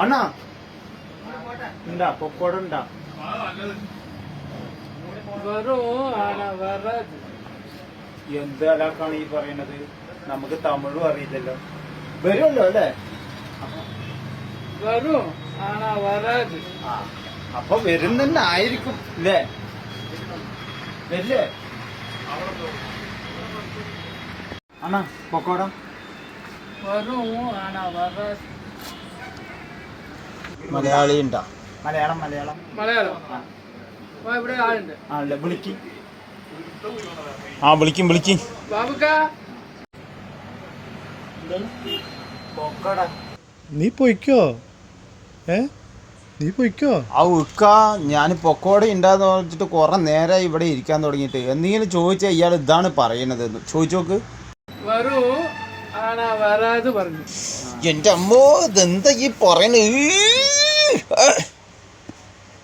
അണ്ണാ ഉണ്ടാ പൊക്കോട ഉണ്ടാ എന്താണ് ഈ പറയണത്? നമുക്ക് തമിഴും അറിയില്ലല്ലോ. വരുമല്ലോ അല്ലേ? അപ്പൊ വരും തന്നെ ആയിരിക്കും അല്ലേ? വരില്ലേ അണ്ണാ പൊക്കോട? മലയാളി ഉണ്ടാ? മലയാളം മലയാളം മലയാളം ഇവിടെ ആളുണ്ട്. ആണല്ലേ? വിളിക്ക്. വിളിക്കും വിളിക്കും. ബാബുക്ക നീ പൊയ്ക്കോ. നീ പൊയ്ക്കോ. ഞാൻ പൊക്കോട ഉണ്ടാന്ന് പറഞ്ഞിട്ട് കുറെ നേരമായി ഇവിടെ ഇരിക്കാൻ തുടങ്ങിയിട്ട്. എന്തെങ്കിലും ചോദിച്ചാൽ ഇയാൾ ഇതാണ് പറയണത്. ചോദിച്ചോക്ക്. വരൂ ആണാ വരാത് പറഞ്ഞു. എന്റെ അമ്മോ ഇതെന്താ ഈ പറയണ?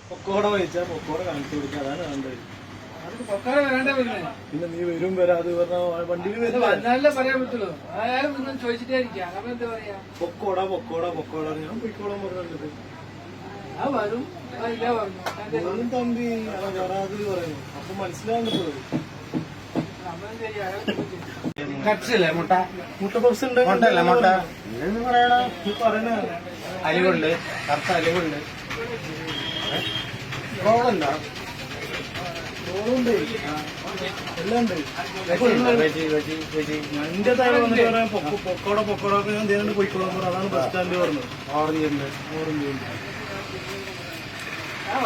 പൊക്കോട കഴിച്ചാ പൊക്കോട കാണിച്ചു കൊടുക്കുക. അതാണ് വേണ്ടത്. പിന്നെ നീ വരും വരാതെ വണ്ടിയിൽ വന്നാലേ പറയാൻ പറ്റുള്ളൂ. ആയാലും നിങ്ങൾ ചോദിച്ചിട്ടേ ഇരിക്കാം. അപ്പൊ എന്താ പറയാ? പൊക്കോട പൊക്കോട പൊക്കോട ഞാൻ പൊയ്ക്കോളാൻ പറഞ്ഞത്. ആ വരും ഇല്ല പറഞ്ഞു തമ്പി വരാത് പറയുന്നു. അപ്പൊ മനസ്സിലാവുന്നത് കച്ചില്ലേ മുട്ട? മുട്ട പപ്സ് ഉണ്ട്. മുട്ടല്ല മുട്ട പറയണ പറയണ അലിവുണ്ട്. കറുത്ത അലിവുണ്ട്. റോളല്ല റോളുണ്ട്. എല്ലാം ഉണ്ട്. എന്റെ താഴെ വന്നിട്ട് പറയാൻ പൊക്കോട പൊക്കോട ഞാൻ എന്തെങ്കിലും പോയിക്കോളാൻ പറഞ്ഞു. അതാണ് ബസ് സ്റ്റാൻഡ് പറഞ്ഞത്. ഓറഞ്ച് ഉണ്ട്. ഓറഞ്ച്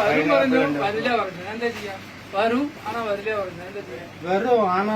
വരും പറഞ്ഞു വരില്ല പറഞ്ഞു. എന്താ ചെയ്യാം? വരും ആണോ വരില്ല പറഞ്ഞു. എന്താ ചെയ്യാം? വെറും ആണോ